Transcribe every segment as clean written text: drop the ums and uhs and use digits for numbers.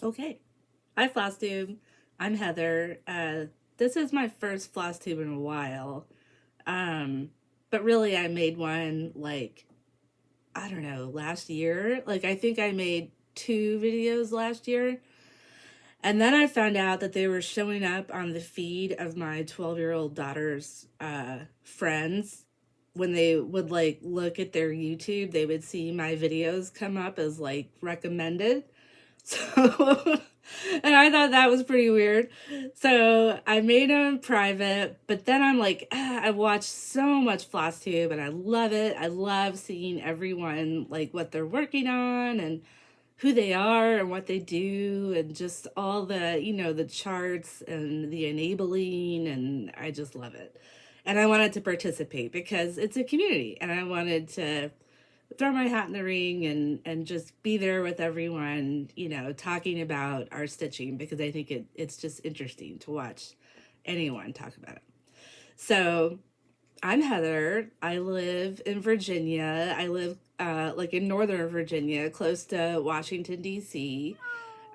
Okay. Hi, Floss Tube. I'm Heather. This is my first Floss Tube in a while. Um, but really, I made one I don't know, last year. I think I made two videos last year. And then I found out that they were showing up on the feed of my 12-year-old daughter's friends. When they would look at their YouTube, they would see my videos come up as recommended. So, and I thought that was pretty weird. So I made them private, but then I'm like, I watch so much FlossTube and I love it. I love seeing everyone, what they're working on and who they are and what they do and just all the charts and the enabling. And I just love it. And I wanted to participate because it's a community and I wanted to throw my hat in the ring and just be there with everyone, talking about our stitching because I think it's just interesting to watch anyone talk about it. So I'm Heather. I live in Virginia. I live in Northern Virginia, close to Washington, D.C.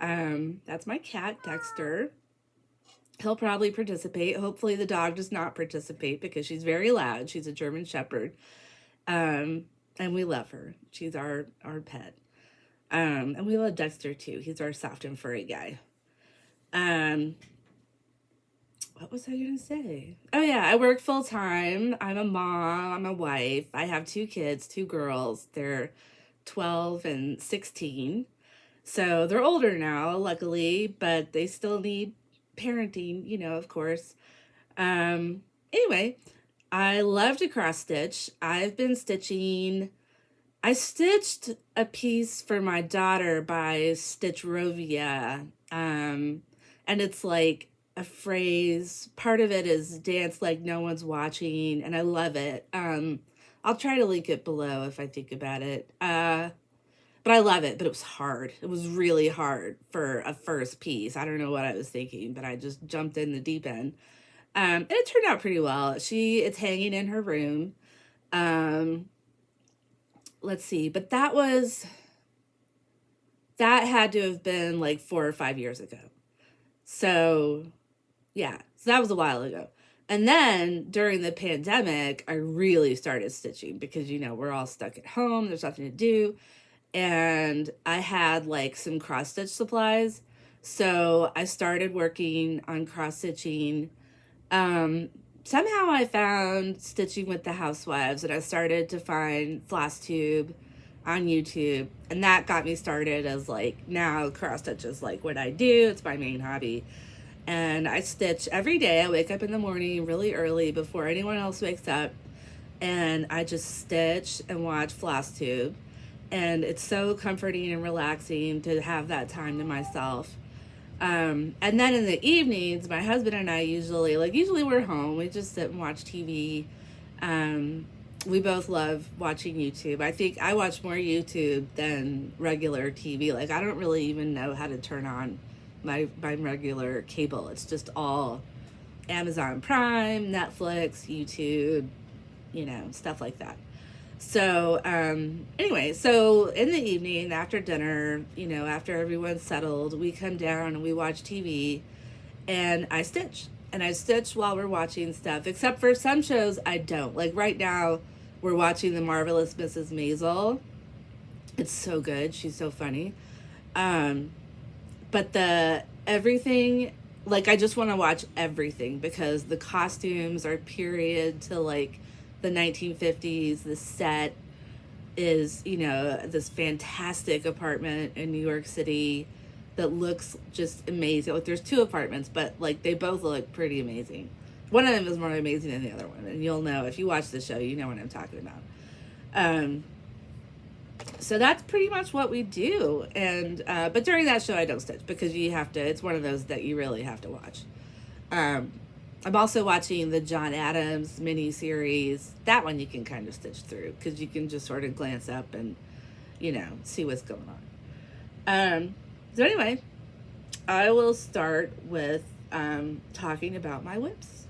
That's my cat, Dexter. He'll probably participate. Hopefully, the dog does not participate because she's very loud. She's a German Shepherd. Um, and we love her. She's our pet. And we love Dexter too. He's our soft and furry guy. Um, what was I gonna say? Oh yeah, I work full time. I'm a mom. I'm a wife. I have two kids, two girls. They're 12 and 16. So they're older now, luckily, but they still need parenting, of course. Anyway, I love to cross stitch. I've been stitching. I stitched a piece for my daughter by Stitch Rovia. And it's like a phrase. Part of it is dance like no one's watching, and I love it. I'll try to link it below if I think about it. But I love it, but it was hard. It was really hard for a first piece. I don't know what I was thinking, but I just jumped in the deep end. And it turned out pretty well. It's hanging in her room. Um, let's see, but that had to have been like 4 or 5 years ago. So yeah, so that was a while ago. And then during the pandemic, I really started stitching because, we're all stuck at home. There's nothing to do. And I had some cross stitch supplies. So I started working on cross stitching. Somehow I found Stitching with the Housewives and I started to find Floss Tube on YouTube. And that got me started as now cross stitch is what I do. It's my main hobby. And I stitch every day. I wake up in the morning really early before anyone else wakes up. And I just stitch and watch Floss Tube. And it's so comforting and relaxing to have that time to myself. And then in the evenings, my husband and I usually we're home. We just sit and watch TV. We both love watching YouTube. I think I watch more YouTube than regular TV. I don't really even know how to turn on my regular cable. It's just all Amazon Prime, Netflix, YouTube, stuff like that. So, anyway, so in the evening after dinner, after everyone's settled, we come down and we watch TV and I stitch. And I stitch while we're watching stuff, except for some shows I don't. Like right now, we're watching The Marvelous Mrs. Maisel. It's so good. She's so funny. Um, but everything, I just want to watch everything because the costumes are period to the 1950s. The set is, this fantastic apartment in New York City that looks just amazing. There's two apartments, but they both look pretty amazing. One of them is more amazing than the other one, and you'll know if you watch the show, you know what I'm talking about. So that's pretty much what we do. And but during that show, I don't stitch because you have to. It's one of those that you really have to watch. I'm also watching the John Adams miniseries. That one you can kind of stitch through because you can just sort of glance up and see what's going on. So anyway, I will start with talking about my whips.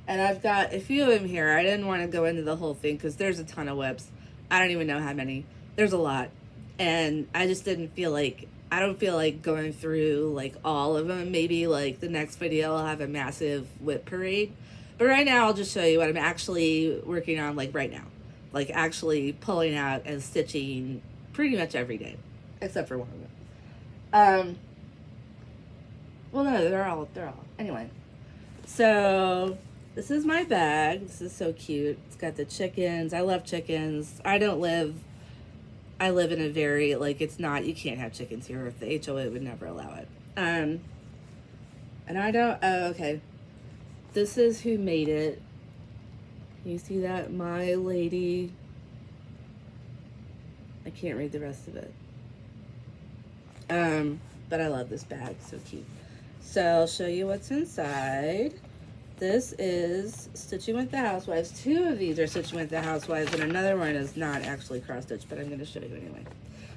And I've got a few of them here. I didn't want to go into the whole thing because there's a ton of whips. I don't even know how many. There's a lot. And I just didn't feel like I don't feel like going through like all of them. Maybe like the next video I'll have a massive whip parade. But right now I'll just show you what I'm actually working on like right now. Like actually pulling out and stitching pretty much every day. Except for one of them. Well no, they're all anyway. So this is my bag. This is so cute. It's got the chickens. I love chickens. I live in a very, like, it's not, you can't have chickens here. The HOA would never allow it. And I don't, oh, okay. This is who made it. You see that? My Lady. I can't read the rest of it. But I love this bag. So cute. So I'll show you what's inside. This is Stitching with the Housewives. 2 of these are Stitching with the Housewives, and another one is not actually cross-stitched, but I'm going to show you anyway.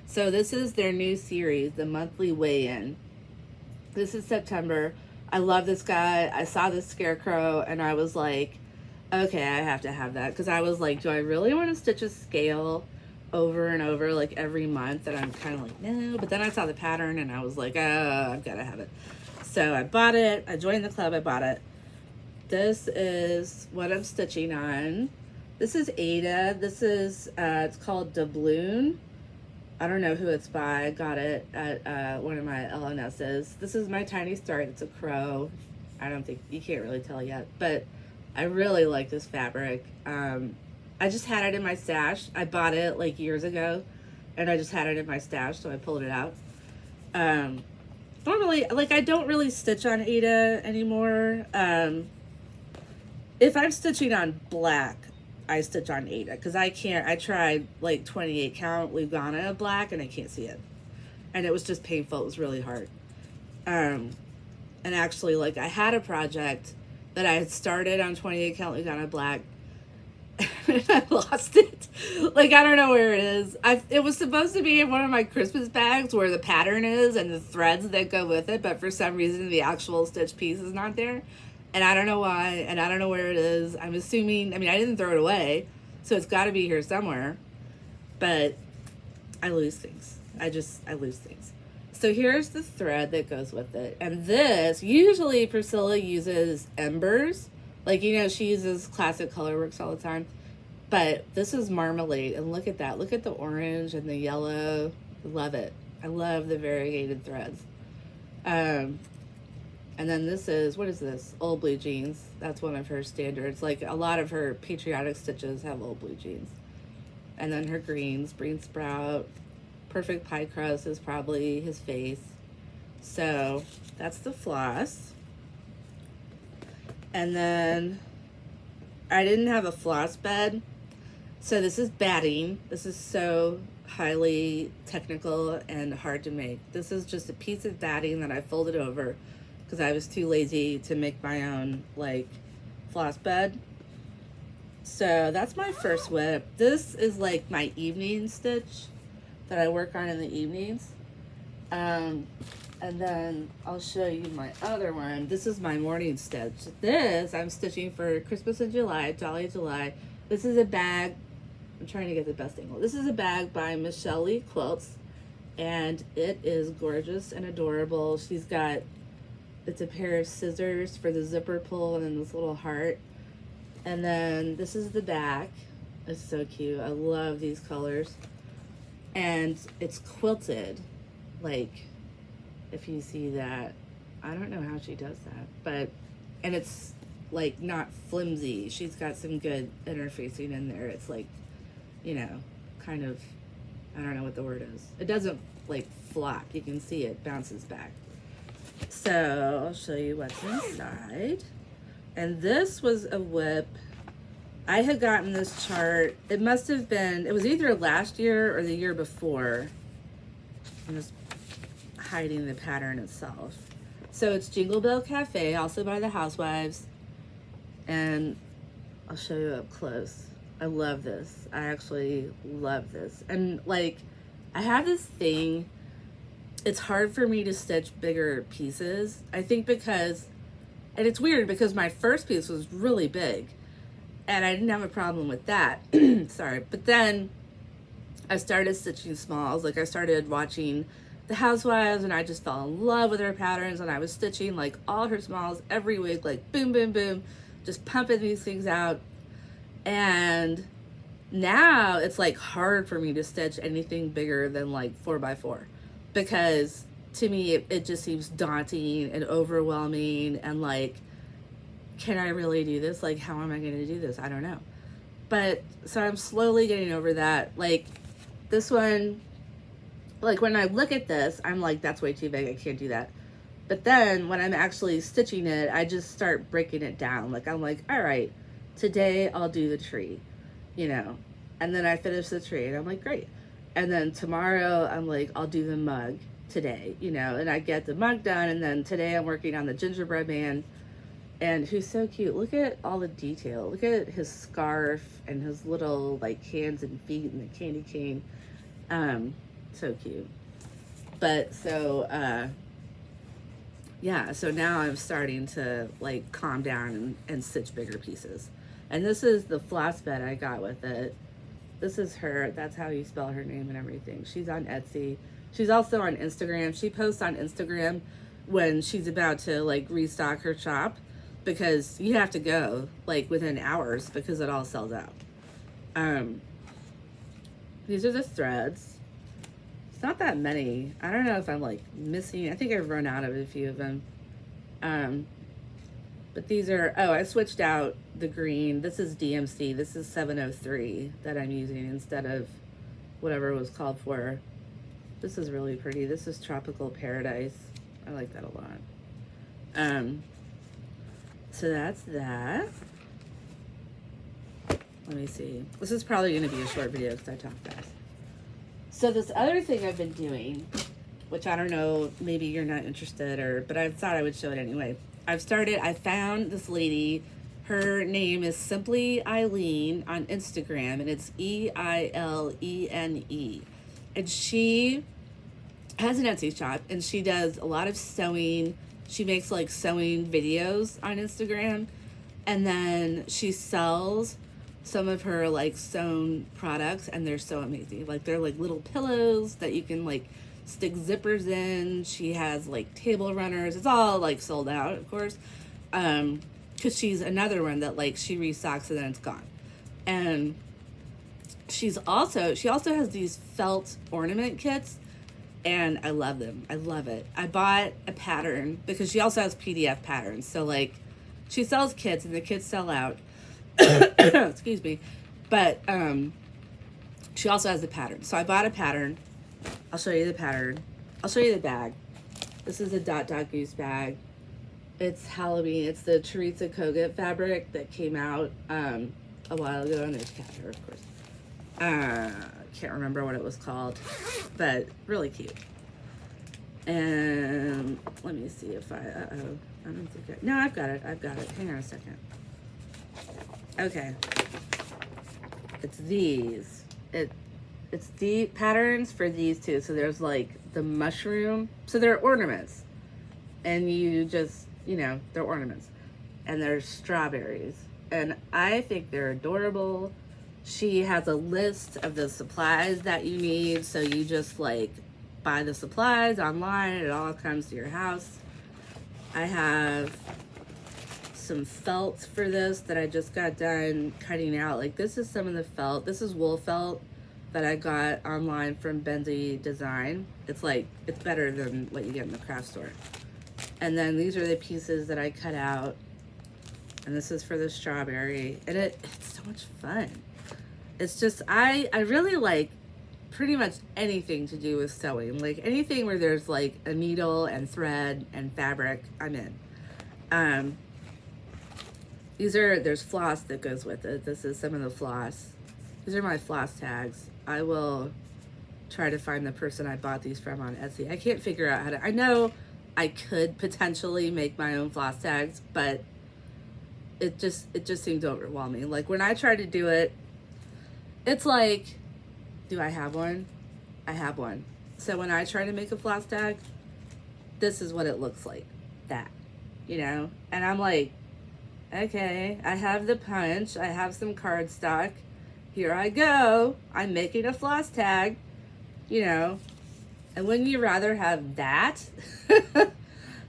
So this is their new series, the monthly weigh-in. This is September. I love this guy. I saw this scarecrow, and I was like, okay, I have to have that. Because I was like, do I really want to stitch a scale over and over, like, every month? And I'm kind of like, no. But then I saw the pattern, and I was like, oh, I've got to have it. So I bought it. I joined the club. I bought it. This is what I'm stitching on. This is Ada. This is, it's called Doubloon. I don't know who it's by. I got it at one of my LNS's. This is my tiny start. It's a crow. I don't think, you can't really tell yet, but I really like this fabric. I just had it in my stash. I bought it like years ago, and I just had it in my stash, so I pulled it out. Normally, like, I don't really stitch on Ada anymore. If I'm stitching on black, I stitch on Ada, because I can't, I tried like 28 count Lugana black and I can't see it. And it was just painful. It was really hard. And actually, like, I had a project that I had started on 28 count Lugana black and I lost it. Like, I don't know where it is. It was supposed to be in one of my Christmas bags where the pattern is and the threads that go with it, but for some reason the actual stitch piece is not there. And I don't know why, and I don't know where it is. I'm assuming, I mean, I didn't throw it away, so it's got to be here somewhere. But I lose things. I lose things. So here's the thread that goes with it. And this, usually Priscilla uses embers. Like, you know, she uses classic colorworks all the time. But this is marmalade, and look at that. Look at the orange and the yellow. I love it. I love the variegated threads. And then this is, what is this? Old Blue Jeans. That's one of her standards. Like, a lot of her patriotic stitches have Old Blue Jeans. And then her greens, Green Sprout. Perfect Pie Crust is probably his face. So, that's the floss. And then, I didn't have a floss bed. So this is batting. This is so highly technical and hard to make. This is just a piece of batting that I folded over because I was too lazy to make my own, like, floss bed. So that's my first whip. This is like my evening stitch that I work on in the evenings. And then I'll show you my other one. This is my morning stitch. This I'm stitching for Christmas in July, Jolly July. This is a bag. I'm trying to get the best angle. This is a bag by Michelle Lee Quilts, and it is gorgeous and adorable. She's got, it's a pair of scissors for the zipper pull and then this little heart. And then this is the back. It's so cute. I love these colors. And it's quilted, like, if you see that. I don't know how she does that, but, and it's like not flimsy. She's got some good interfacing in there. It's like, you know, kind of, I don't know what the word is. It doesn't like flop. You can see it bounces back. So I'll show you what's inside. And this was a whip. I had gotten this chart. It must have been, it was either last year or the year before. I'm just hiding the pattern itself. So it's Jingle Bell Cafe, also by the Housewives. And I'll show you up close. I love this. I actually love this. And like, I have this thing, it's hard for me to stitch bigger pieces. I think because, and it's weird because my first piece was really big and I didn't have a problem with that. Sorry. But then I started stitching smalls. Like I started watching the housewives, and I just fell in love with her patterns, and I was stitching like all her smalls every week, like boom, boom, boom, just pumping these things out. And now it's like hard for me to stitch anything bigger than like 4x4, because to me it just seems daunting and overwhelming, and like, can I really do this? Like, how am I going to do this? I don't know. But so I'm slowly getting over that. Like this one, like when I look at this, I'm like, that's way too big, I can't do that. But then when I'm actually stitching it, I just start breaking it down. Like I'm like, all right, today I'll do the tree, you know, and then I finish the tree and I'm like, great. And then tomorrow I'm like, I'll do the mug today, you know, and I get the mug done. And then today I'm working on the gingerbread man, and who's so cute. Look at all the detail. Look at his scarf and his little like hands and feet and the candy cane. So cute. But so yeah, so now I'm starting to like calm down and stitch bigger pieces. And this is the floss bed I got with it. This is her. That's how you spell her name and everything. She's on Etsy. She's also on Instagram. She posts on Instagram when she's about to like restock her shop, because you have to go like within hours because it all sells out. These are the threads. It's not that many. I don't know if I'm like missing. I think I've run out of a few of them. But these are, oh, I switched out the green. This is DMC. This is 703 that I'm using instead of whatever it was called for. This is really pretty. This is Tropical Paradise. I like that a lot. So that's that. Let me see. This is probably going to be a short video because I talk fast. So this other thing I've been doing, which I don't know, maybe you're not interested, but I thought I would show it anyway. I found this lady. Her name is Simply Eileen on Instagram, and it's EILENE. And she has an Etsy shop, and she does a lot of sewing. She makes like sewing videos on Instagram, and then she sells some of her like sewn products, and they're so amazing. Like they're like little pillows that you can like stick zippers in. She has like table runners. It's all like sold out, of course, because she's another one that like she restocks and then it's gone. And she also has these felt ornament kits, and I love them. I love it. I bought a pattern because she also has PDF patterns. So like she sells kits and the kits sell out. Excuse me. But she also has the pattern. So I bought a pattern. I'll show you the pattern. I'll show you the bag. This is a Dot Goose bag. It's Halloween. It's the Teresa Kogut fabric that came out a while ago, and there's cat hair, of course. Can't remember what it was called, but really cute. And let me see if I don't think no, I've got it. Hang on a second. Okay. It's these. It's the patterns for these two. So there's like the mushroom. So they're ornaments. And you just, you know, they're ornaments. And there's strawberries. And I think they're adorable. She has a list of the supplies that you need. So you just like buy the supplies online. It all comes to your house. I have some felt for this that I just got done cutting out. Like this is some of the felt. This is wool felt that I got online from Benzie Design. It's like, it's better than what you get in the craft store. And then these are the pieces that I cut out. And this is for the strawberry. And it's so much fun. It's just, I really like pretty much anything to do with sewing. Like anything where there's like a needle and thread and fabric, I'm in. There's floss that goes with it. This is some of the floss. These are my floss tags. I will try to find the person I bought these from on Etsy. I can't figure out how to, I know I could potentially make my own floss tags, but it just seems overwhelming. Like when I try to do it, it's like, do I have one? I have one. So when I try to make a floss tag, this is what it looks like. That, you know? And I'm like, okay, I have the punch. I have some cardstock. Here I go. I'm making a floss tag, you know, And wouldn't you rather have that?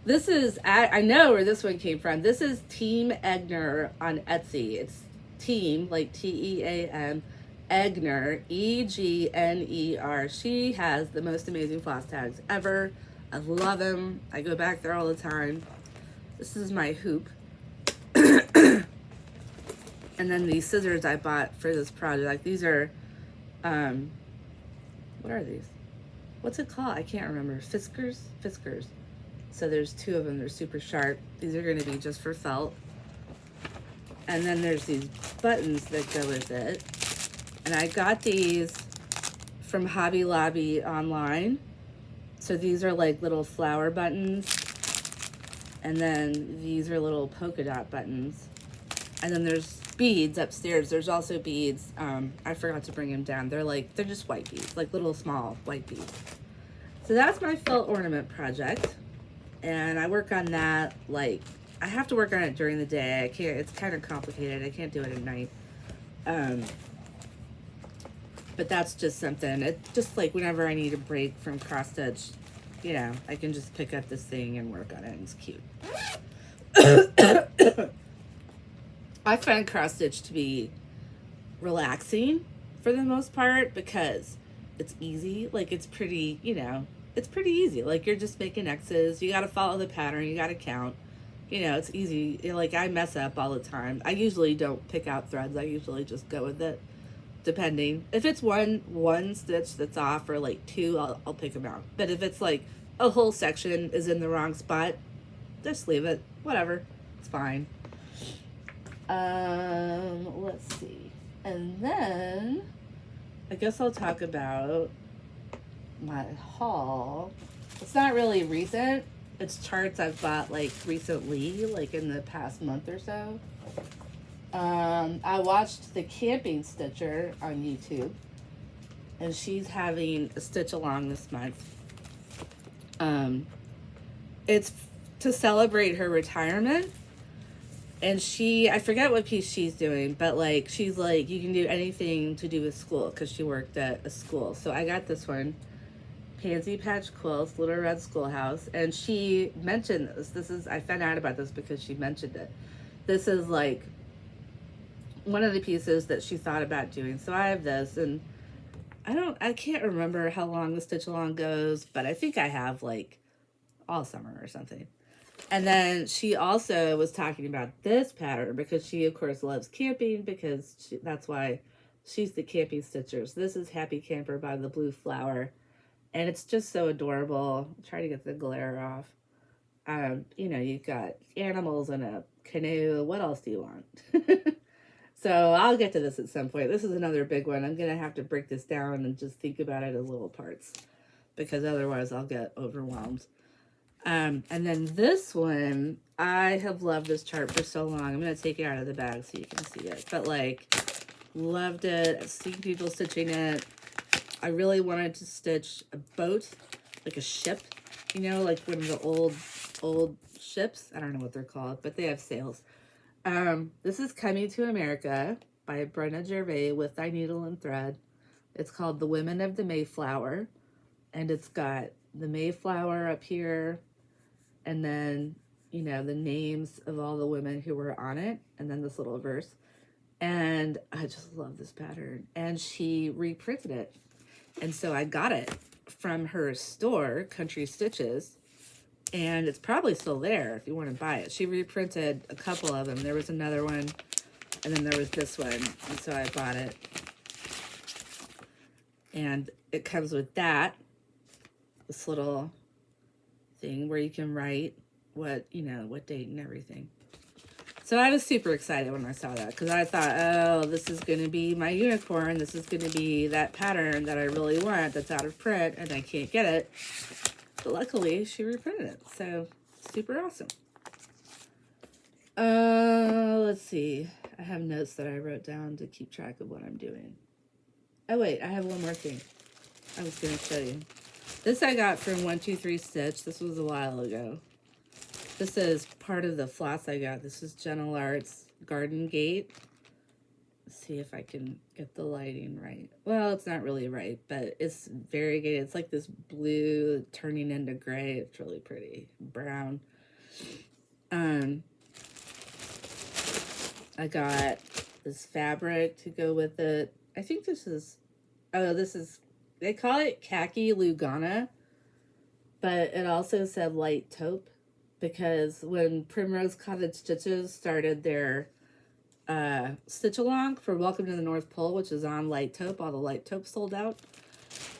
This is, I know where this one came from. This is Team Egner on Etsy. It's Team, like Team, Egner, Egner. She has the most amazing floss tags ever. I love them. I go back there all the time. This is my hoop. And then these scissors I bought for this project. These are, what are these? What's it called? I can't remember. Fiskars? Fiskars. So there's two of them. They're super sharp. These are going to be just for felt. And then there's these buttons that go with it. And I got these from Hobby Lobby online. So these are like little flower buttons. And then these are little polka dot buttons. And then there's beads upstairs. There's also beads. I forgot to bring them down. They're just white beads, like little small white beads. So that's my felt ornament project. And I work on that, like, I have to work on it during the day. I can't, it's kind of complicated. I can't do it at night. But that's just something. It's just like whenever I need a break from cross stitch, you know, I can just pick up this thing and work on it, and it's cute. I find cross stitch to be relaxing for the most part because it's easy. Like, it's pretty, you know, it's pretty easy. Like, you're just making X's. You got to follow the pattern. You got to count. You know, it's easy. Like, I mess up all the time. I usually don't pick out threads. I usually just go with it, depending. If it's one stitch that's off or like two, I'll pick them out. But if it's like a whole section is in the wrong spot, just leave it. Whatever. It's fine. Let's see. And then I guess I'll talk about my haul. It's not really recent. It's charts I've bought like recently, like in the past month or so. I watched the Camping Stitcher on YouTube, and she's having a stitch along this month. It's to celebrate her retirement, and I forget what piece she's doing, but like she's like, you can do anything to do with school, because she worked at a school. So I got this one, Pansy Patch Quilts, Little Red Schoolhouse, and she mentioned this. I found out about this because she mentioned it. This is like one of the pieces that she thought about doing. So I have this, and I can't remember how long the stitch along goes, but I think I have like all summer or something. And then she also was talking about this pattern because she of course loves camping, because that's why she's the camping stitcher. So this is Happy Camper by the Blue Flower, and it's just so adorable. Try to get the glare off. You know, you've got animals in a canoe. What else do you want? So I'll get to this at some point. This is another big one. I'm going to have to break this down and just think about it as little parts, because otherwise I'll get overwhelmed. And then this one, I have loved this chart for so long. I'm going to take it out of the bag so you can see it. But like, loved it. I've seen people stitching it. I really wanted to stitch a boat, like a ship, you know, like one of the old ships. I don't know what they're called, but they have sails. This is Coming to America by Brenna Gervais with Thy Needle and Thread. It's called The Women of the Mayflower, and it's got the Mayflower up here, and then, you know, the names of all the women who were on it, and then this little verse. And I just love this pattern, and she reprinted it, and so I got it from her store, Country Stitches. And it's probably still there if you want to buy it. She reprinted a couple of them. There was another one, and then there was this one. And so I bought it. And it comes with that, this little thing where you can write what, you know, what date and everything. So I was super excited when I saw that, because I thought, oh, this is going to be my unicorn. This is going to be that pattern that I really want that's out of print, and I can't get it. But luckily, she reprinted it, so super awesome. Let's see. I have notes that I wrote down to keep track of what I'm doing. Oh, wait, I have one more thing I was going to show you. This I got from 123 Stitch. This was a while ago. This is part of the floss I got. This is Gentle Arts Garden Gate. see if I can get the lighting right. Well, it's not really right, but it's variegated. It's like this blue turning into gray. It's really pretty. Brown. I got this fabric to go with it. I think this is, they call it khaki Lugana, but it also said light taupe because when Primrose Cottage Stitches started their stitch along for Welcome to the North Pole, which is on light taupe, all the light taupe sold out.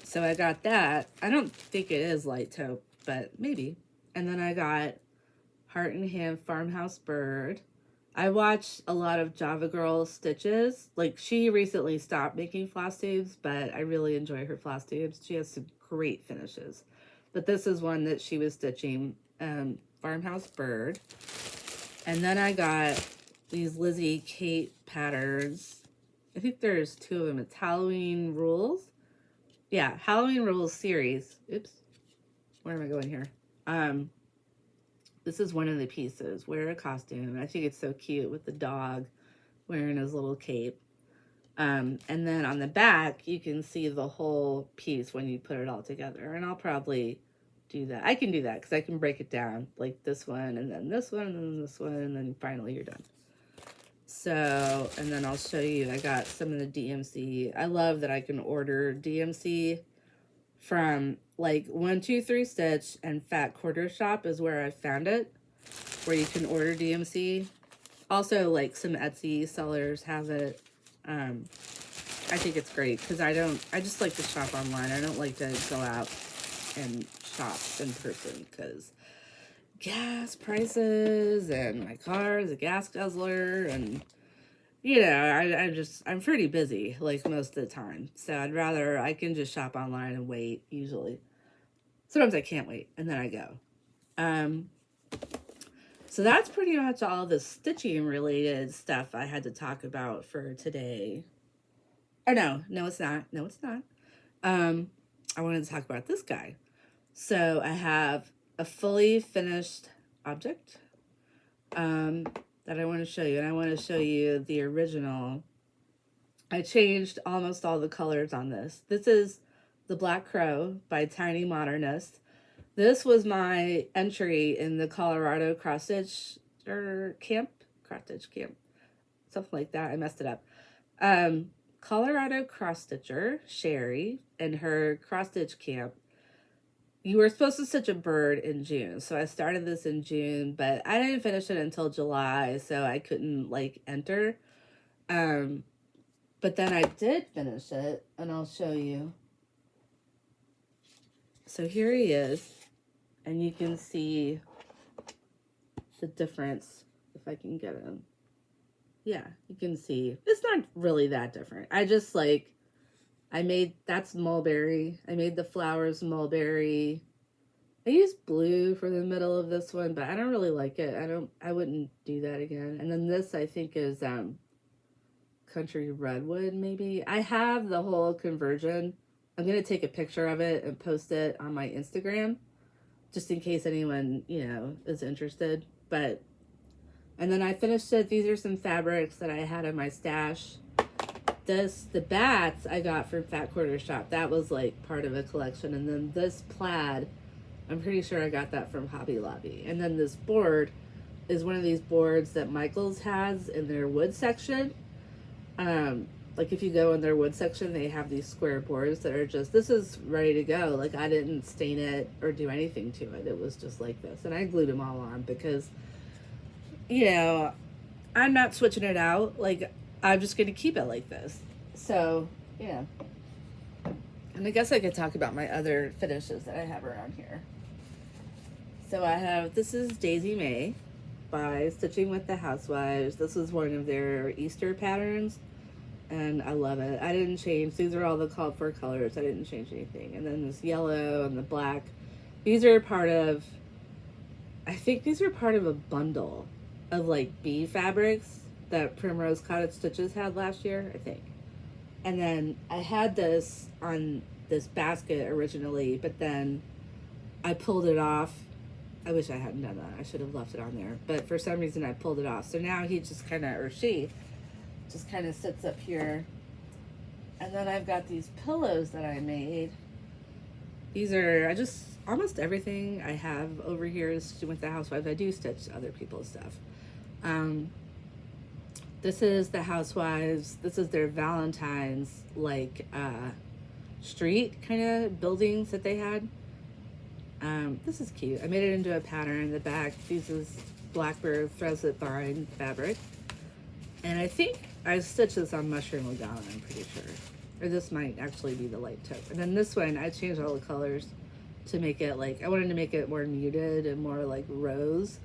So I got that. I don't think it is light taupe, but maybe. And then I got Heart and Hand Farmhouse Bird. I watched a lot of Java Girl stitches. Like, she recently stopped making floss tubes, but I really enjoy her floss tubes. She has some great finishes. But this is one that she was stitching, Farmhouse Bird. And then I got these Lizzie Kate patterns. I think there's 2 of them. It's Halloween Rules. Yeah, Halloween Rules series. Oops. Where am I going here? This is one of the pieces. Wear a costume. I think it's so cute with the dog wearing his little cape. And then on the back, you can see the whole piece when you put it all together. And I'll probably do that. I can do that because I can break it down. Like this one, and then this one, and then this one, and then finally you're done. So, and then I'll show you. I got some of the DMC. I love that I can order DMC from like 1-2-3 Stitch and Fat Quarter Shop is where I found it, where you can order DMC. Also, like some Etsy sellers have it. I think it's great because I just like to shop online. I don't like to go out and shop in person because gas prices and my car is a gas guzzler and you know, I'm pretty busy like most of the time. So I can just shop online and wait usually. Sometimes I can't wait and then I go. So that's pretty much all the stitching related stuff I had to talk about for today. Oh, no, it's not. No, it's not. I wanted to talk about this guy. So I have a fully finished object that I want to show you. And I want to show you the original. I changed almost all the colors on this. This is The Black Crow by Tiny Modernist. This was my entry in the Colorado cross-stitch camp, something like that. I messed it up. Colorado cross-stitcher, Sherry, and her cross-stitch camp. You were supposed to stitch a bird in June, so I started this in June, but I didn't finish it until July, so I couldn't, like, enter. But then I did finish it, and I'll show you. So here he is. And you can see the difference, if I can get him. Yeah, you can see. It's not really that different. That's mulberry. I made the flowers mulberry. I used blue for the middle of this one, but I don't really like it. I wouldn't do that again. And then this, I think, is Country Redwood, maybe. I have the whole conversion. I'm going to take a picture of it and post it on my Instagram. Just in case anyone, is interested. And then I finished it. These are some fabrics that I had in my stash. The bats I got from Fat Quarter Shop. That was like part of a collection. And then this plaid, I'm pretty sure I got that from Hobby Lobby. And then this board is one of these boards that Michaels has in their wood section. Like if you go in their wood section, they have these square boards that are just, this is ready to go. Like I didn't stain it or do anything to it. It was just like this. And I glued them all on because, I'm not switching it out. Like I'm just going to keep it like this. So, And I guess I could talk about my other finishes that I have around here. So this is Daisy May by Stitching with the Housewives. This is one of their Easter patterns. And I love it. I didn't change. These are all the called for colors. I didn't change anything. And then this yellow and the black. These are part of a bundle of like bee fabrics that Primrose Cottage Stitches had last year, I think. And then I had this on this basket originally, but then I pulled it off. I wish I hadn't done that. I should have left it on there. But for some reason I pulled it off. So now he just kind of, or she, just kind of sits up here. And then I've got these pillows that I made. These are, almost everything I have over here is with the housewives. I do stitch other people's stuff. This is the housewives. This is their Valentine's, like, street kind of buildings that they had. This is cute. I made it into a pattern in the back. This is Blackbird Threaded Vine fabric. And I think I stitched this on Mushroom Legalan, I'm pretty sure. Or this might actually be the light taupe. And then this one, I changed all the colors to make it like, I wanted to make it more muted and more like rose.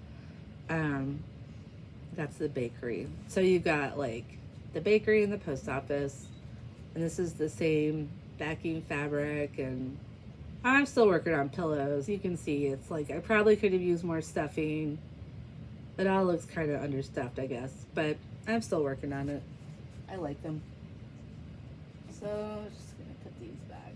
That's the bakery. So you got like the bakery and the post office. And this is the same backing fabric. And I'm still working on pillows. You can see it's like, I probably could have used more stuffing. It all looks kind of understuffed, I guess. But I'm still working on it. I like them. So I'm just gonna put these back.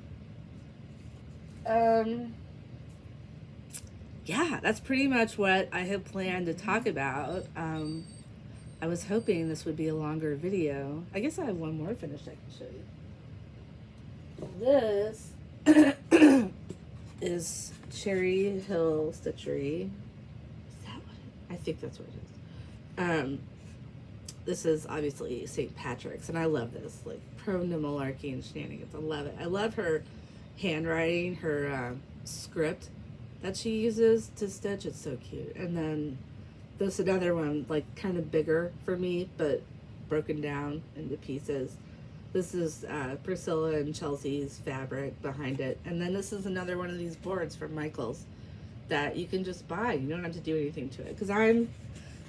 Yeah, that's pretty much what I had planned to talk about. I was hoping this would be a longer video. I guess I have one more finished I can show you. This is Cherry Hill Stitchery. Is that what I think that's what it is. This is obviously St. Patrick's, and I love this. Like, prone to malarkey and shenanigans. I love it. I love her handwriting, her script that she uses to stitch. It's so cute. And then this another one, like kind of bigger for me, but broken down into pieces. This is Priscilla and Chelsea's fabric behind it. And then this is another one of these boards from Michael's that you can just buy. You don't have to do anything to it, because I'm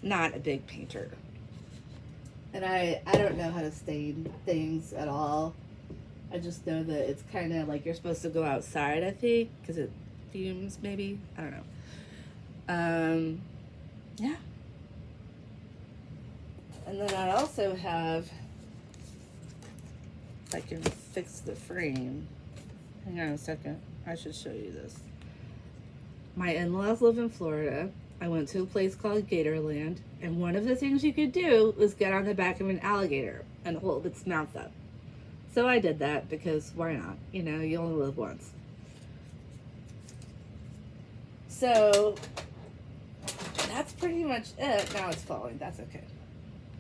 not a big painter. And I don't know how to stain things at all. I just know that it's kind of like you're supposed to go outside, I think, because it fumes, maybe. I don't know. Yeah. And then I also have, if I can fix the frame. Hang on a second. I should show you this. My in-laws live in Florida. I went to a place called Gatorland, and one of the things you could do was get on the back of an alligator and hold its mouth up. So I did that because why not? You know, you only live once. So that's pretty much it. Now it's falling. That's okay.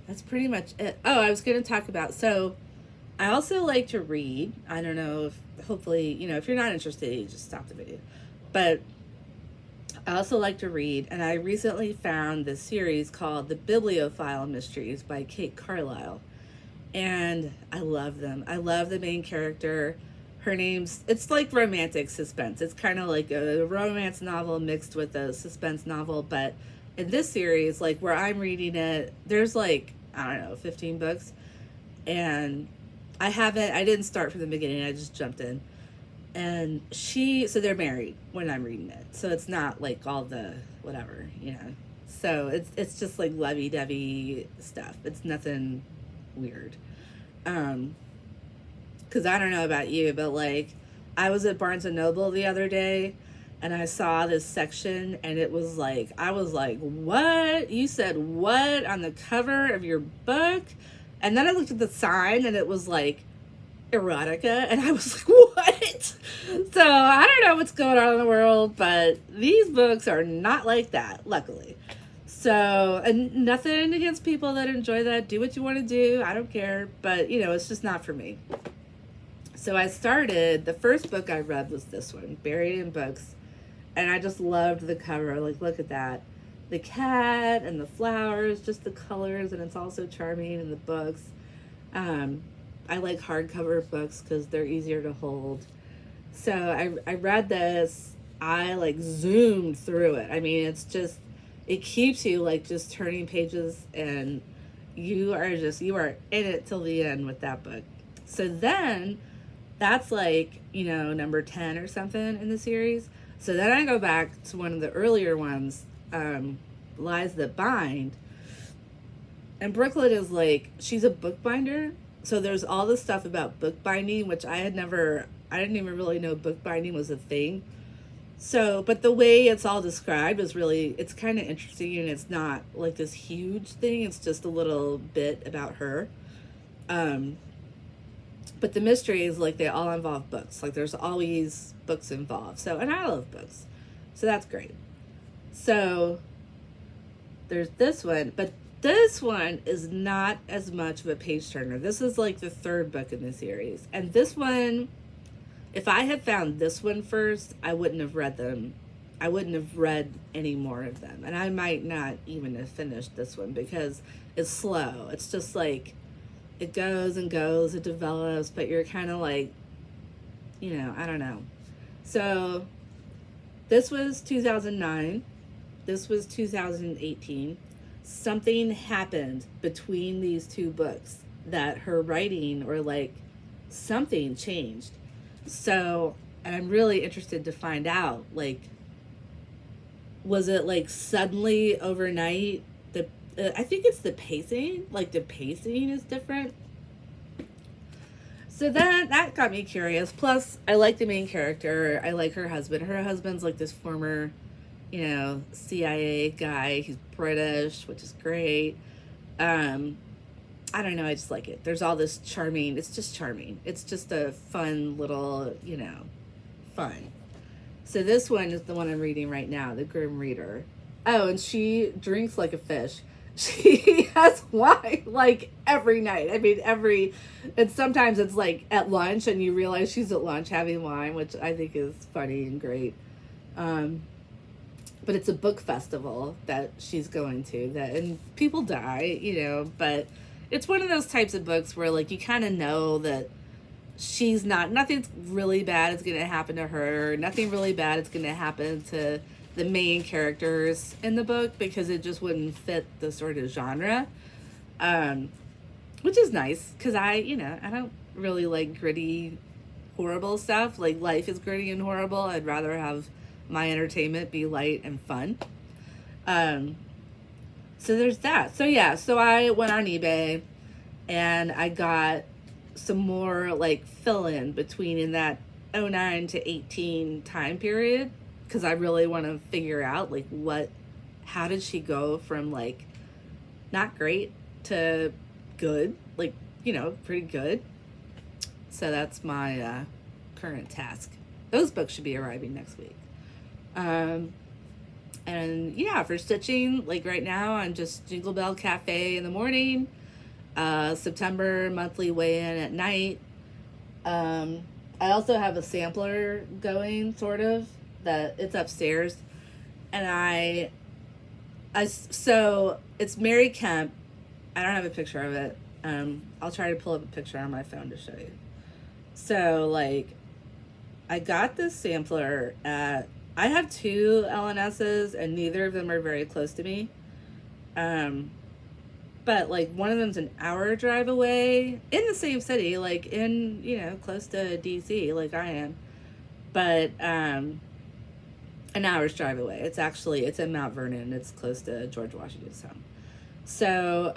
That's pretty much it. Oh, I was going to talk about, so I also like to read. I don't know if, hopefully, you know, if you're not interested, you just stop the video. But I also like to read, and I recently found this series called The Bibliophile Mysteries by Kate Carlisle. And I love them. I love the main character. Her name's, it's like romantic suspense. It's kind of like a romance novel mixed with a suspense novel. But in this series, like where I'm reading it, there's like, I don't know, 15 books. And I didn't start from the beginning. I just jumped in. And so they're married when I'm reading it. So it's not like all the whatever, you know. So it's just like lovey-dovey stuff. It's nothing weird. Because I don't know about you, but like I was at Barnes and Noble the other day and I saw this section and it was like, I was like, what? You said what on the cover of your book? And then I looked at the sign and it was like erotica, and I was like, what? So I don't know what's going on in the world, but these books are not like that, luckily. So, and nothing against people that enjoy that. Do what you want to do. I don't care, but you know, it's just not for me. So the first book I read was this one, Buried in Books, and I just loved the cover. Like, look at that. The cat and the flowers, just the colors, and it's also charming in the books. I like hardcover books because they're easier to hold. So I read this. I like zoomed through it. I mean, it keeps you like just turning pages, and you are in it till the end with that book. So then that's like, you know, number 10 or something in the series. So then I go back to one of the earlier ones, Lies That Bind. And Brooklyn is like, she's a bookbinder. So there's all this stuff about bookbinding, which I didn't even really know bookbinding was a thing. So, but the way it's all described is really, it's kind of interesting, and it's not like this huge thing. It's just a little bit about her. Um, but the mysteries, like, they all involve books. Like, there's always books involved. So, and I love books. So that's great. So there's this one, but this one is not as much of a page turner. This is like the third book in the series. And this one, if I had found this one first, I wouldn't have read them. I wouldn't have read any more of them. And I might not even have finished this one because it's slow. It's just like, it goes and goes, it develops, but you're kind of like, I don't know. So this was 2009. This was 2018. Something happened between these two books that her writing, or like something changed. So, and I'm really interested to find out, like, was it like suddenly overnight? I think it's the pacing. Like, the pacing is different. So that got me curious. Plus, I like the main character. I like her husband. Her husband's like this former, CIA guy. He's British, which is great. I don't know. I just like it. There's all this charming. It's just charming. It's just a fun little, fun. So this one is the one I'm reading right now, The Grim Reader. Oh, and she drinks like a fish. She has wine like every night. I mean, and sometimes it's like at lunch and you realize she's at lunch having wine, which I think is funny and great. But it's a book festival that she's going to, and people die, but it's one of those types of books where, like, you kind of know that nothing really bad is going to happen to her. Nothing really bad is going to happen to the main characters in the book, because it just wouldn't fit the sort of genre. Which is nice, because I don't really like gritty, horrible stuff. Like, life is gritty and horrible. I'd rather have my entertainment be light and fun. So there's that. So I went on eBay and I got some more like fill-in between in that 09 to 18 time period, because I really want to figure out like how did she go from like not great to good, like, pretty good. So that's my current task. Those books should be arriving next week. And yeah, for stitching, like right now, I'm just Jingle Bell Cafe in the morning, September monthly weigh-in at night. I also have a sampler going, sort of, that it's upstairs. And so it's Mary Kemp. I don't have a picture of it. I'll try to pull up a picture on my phone to show you. So, like, I got this sampler I have 2 LNSs, and neither of them are very close to me. But, like, one of them's an hour drive away in the same city, like, in, close to DC, like I am. But, an hour's drive away. It's in Mount Vernon. It's close to George Washington's home. So,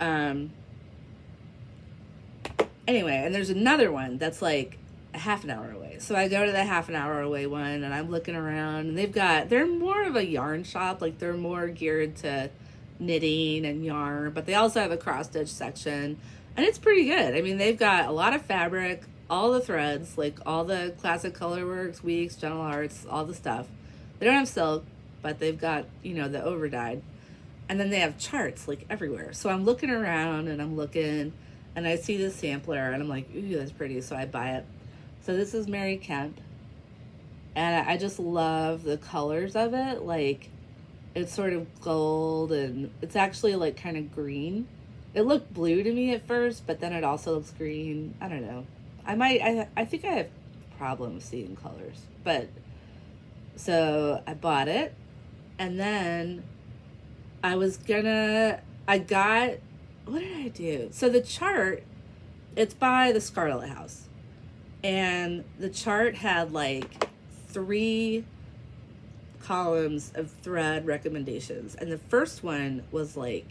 anyway, and there's another one that's, like, a half an hour away. So I go to the half an hour away one, and I'm looking around, and they're more of a yarn shop. Like, they're more geared to knitting and yarn, but they also have a cross stitch section, and it's pretty good. I mean, they've got a lot of fabric, all the threads, like all the classic colorworks, weeks, Gentle Arts, all the stuff. They don't have silk, but they've got, the overdyed. And then they have charts like everywhere. So I'm looking around and I'm looking, and I see this sampler, and I'm like, ooh, that's pretty. So I buy it. So this is Mary Kemp, and I just love the colors of it. Like, it's sort of gold, and it's actually like kind of green. It looked blue to me at first, but then it also looks green. I don't know. I think I have problems seeing colors, but so I bought it, and then what did I do? So the chart, it's by the Scarlet House. And the chart had like 3 columns of thread recommendations. And the first one was like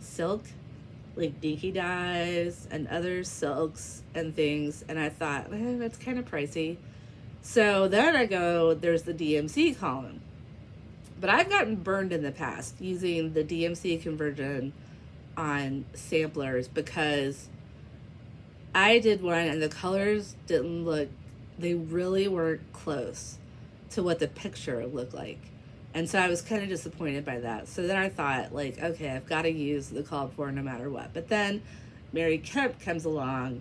silk, like dinky dyes and other silks and things. And I thought, that's kind of pricey. So then there's the DMC column. But I've gotten burned in the past using the DMC conversion on samplers, because I did one and the colors didn't look, they really weren't close to what the picture looked like. And so I was kind of disappointed by that. So then I thought, like, okay, I've got to use the called for no matter what. But then Mary Kemp comes along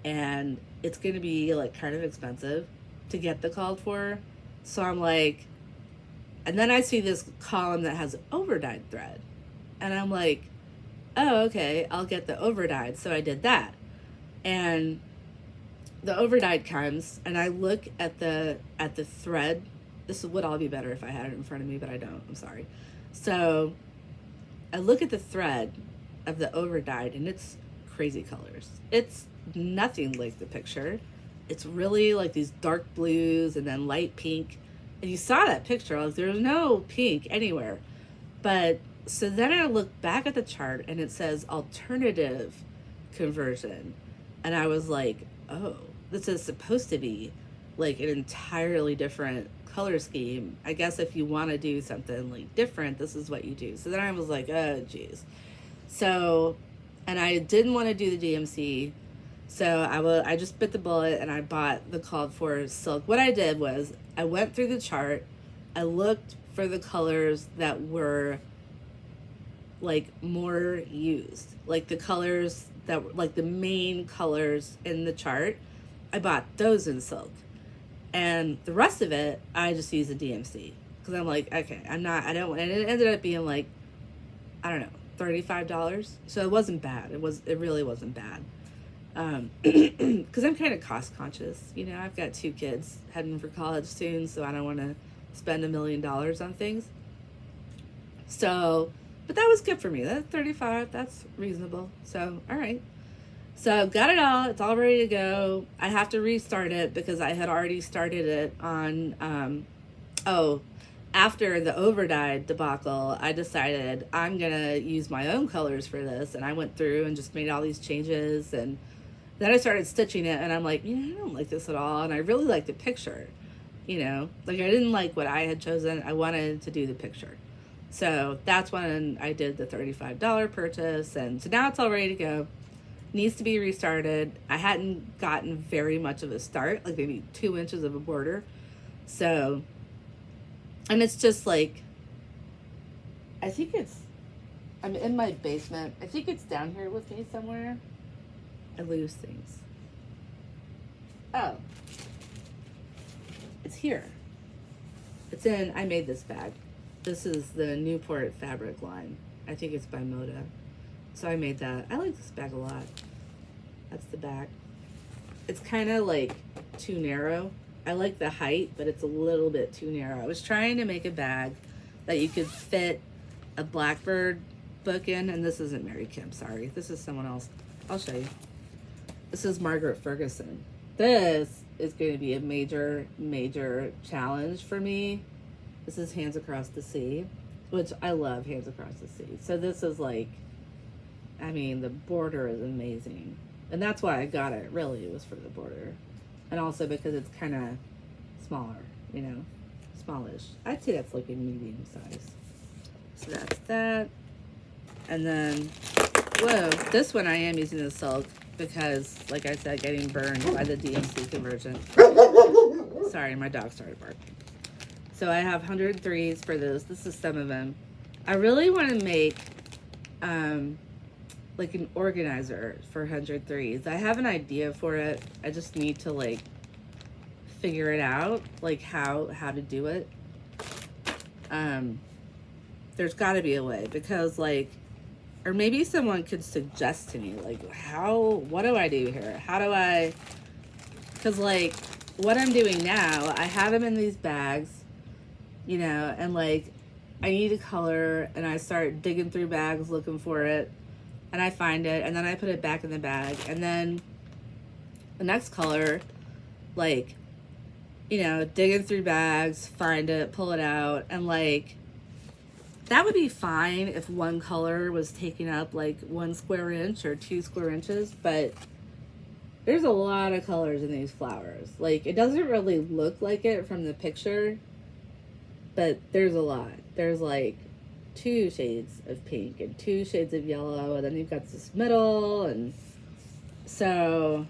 and it's going to be like kind of expensive to get the called for. So I'm like, and then I see this column that has overdyed thread. And I'm like, oh, okay, I'll get the overdyed. So I did that. And the overdyed comes and I look at the thread. This would all be better if I had it in front of me, but I don't. I'm sorry. So I look at the thread of the overdyed and it's crazy colors. It's nothing like the picture. It's really like these dark blues and then light pink. And you saw that picture, like there's no pink anywhere. But so then I look back at the chart and it says alternative conversion. And I was like, oh, this is supposed to be like an entirely different color scheme. I guess if you want to do something like different, this is what you do. So then I was like, oh, geez. So, and I didn't want to do the DMC. So I just bit the bullet and I bought the called for silk. What I did was I went through the chart. I looked for the colors that were like more used, like the colors that were like the main colors in the chart. I bought those in silk, and the rest of it I just used a DMC because I'm like, okay, I don't want. And it ended up being like, I don't know, $35. So it wasn't bad. It really wasn't bad. Because I'm kind of cost conscious. You know, I've got 2 kids heading for college soon, so I don't want to spend $1 million on things. So, but that was good for me. That 35, that's reasonable. So, all right. So I've got it all. It's all ready to go. I have to restart it because I had already started it on, after the overdyed debacle, I decided I'm going to use my own colors for this. And I went through and just made all these changes. And then I started stitching it and I'm like, I don't like this at all. And I really like the picture, like I didn't like what I had chosen. I wanted to do the picture. So that's when I did the $35 purchase. And so now it's all ready to go. Needs to be restarted. I hadn't gotten very much of a start, like maybe 2 inches of a border. So, and it's just like, I'm in my basement. I think it's down here with me somewhere. I lose things. Oh. It's here. I made this bag. This is the Newport fabric line. I think it's by Moda. So I made that. I like this bag a lot. That's the back. It's kind of like too narrow. I like the height, but it's a little bit too narrow. I was trying to make a bag that you could fit a Blackbird book in, and this isn't Mary Kim, sorry. This is someone else. I'll show you. This is Margaret Ferguson. This is going to be a major, major challenge for me. This is Hands Across the Sea, which I love Hands Across the Sea. So this is like, the border is amazing. And that's why I got it, really. It was for the border. And also because it's kind of smaller, smallish. I'd say that's like a medium size. So that's that. And then, whoa, this one I am using the silk because, like I said, getting burned by the DMC conversion. Sorry, my dog started barking. So I have 103s for this. This is some of them. I really want to make like an organizer for 103s. I have an idea for it. I just need to figure it out, like how to do it. There's got to be a way because or maybe someone could suggest to me what do I do here? How do I, because what I'm doing now, I have them in these bags, and I need a color and I start digging through bags looking for it and I find it and then I put it back in the bag and then the next color, digging through bags, find it, pull it out, and that would be fine if one color was taking up 1 square inch or 2 square inches, but there's a lot of colors in these flowers. It doesn't really look like it from the picture, but there's a lot. There's 2 shades of pink and 2 shades of yellow, and then you've got this middle, and So,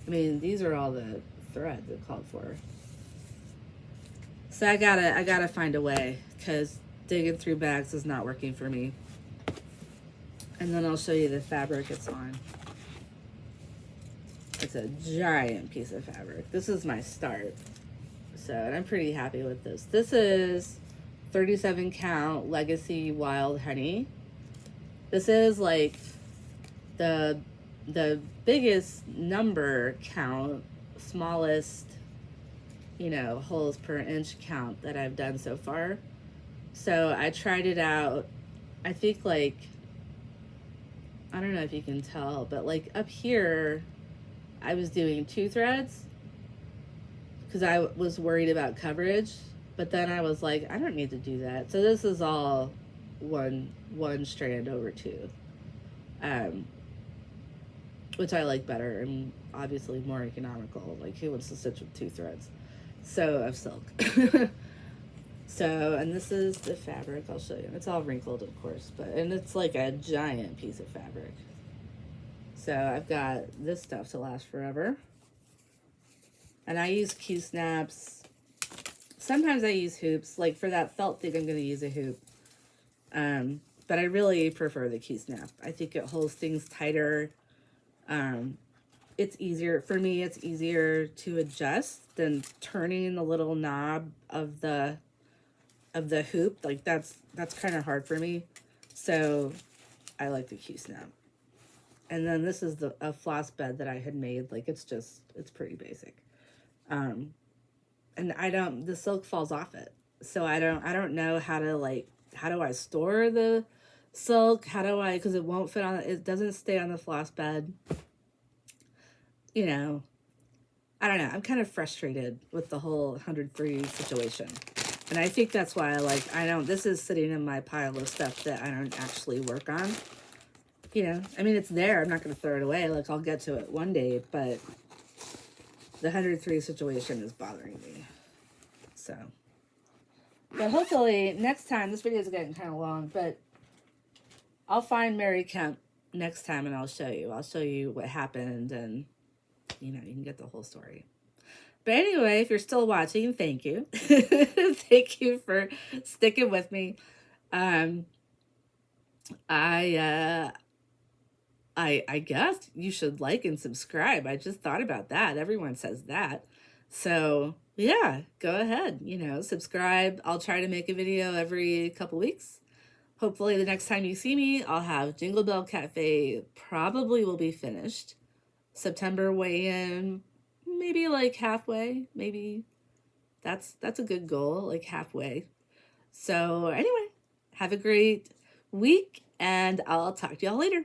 I mean, these are all the threads it called for. So I gotta find a way, because digging through bags is not working for me. And then I'll show you the fabric it's on. It's a giant piece of fabric. This is my start. So, and I'm pretty happy with this. This is 37 count Legacy Wild Honey. This is like the biggest number count, smallest, you know, holes per inch count that I've done so far. So I tried it out. I think, like, I don't know if you can tell, but like up here, I was doing 2 threads because I was worried about coverage, but then I was like, I don't need to do that. So this is all one strand over 2, which I like better and obviously more economical. Like, who wants to stitch with 2 threads? So of silk. So, and this is the fabric. I'll show you. It's all wrinkled, of course, and it's like a giant piece of fabric. So I've got this stuff to last forever. And I use Q-snaps. Sometimes I use hoops. Like for that felt thing, I'm going to use a hoop. But I really prefer the Q-snap. I think it holds things tighter. It's easier, for me, it's easier to adjust than turning the little knob of the hoop. Like that's kind of hard for me. So I like the Q-snap. And then this is a floss bed that I had made. Like it's pretty basic. And the silk falls off it. So I don't know how do I store the silk? Because it won't fit it doesn't stay on the floss bed. You know, I don't know. I'm kind of frustrated with the whole 103 situation. And I think that's why this is sitting in my pile of stuff that I don't actually work on. You know, I mean, it's there. I'm not going to throw it away. Like, I'll get to it one day, but the 103 situation is bothering me. So, but hopefully next time, this video is getting kind of long, but I'll find Mary Kemp next time and I'll show you. I'll show you what happened and, you know, you can get the whole story. But anyway, if you're still watching, thank you. Thank you for sticking with me. I guess you should like and subscribe. I just thought about that. Everyone says that. So yeah, go ahead, you know, subscribe. I'll try to make a video every couple weeks. Hopefully the next time you see me, I'll have Jingle Bell Cafe probably will be finished. September weigh-in, maybe like halfway, maybe. That's a good goal, like halfway. So anyway, have a great week and I'll talk to y'all later.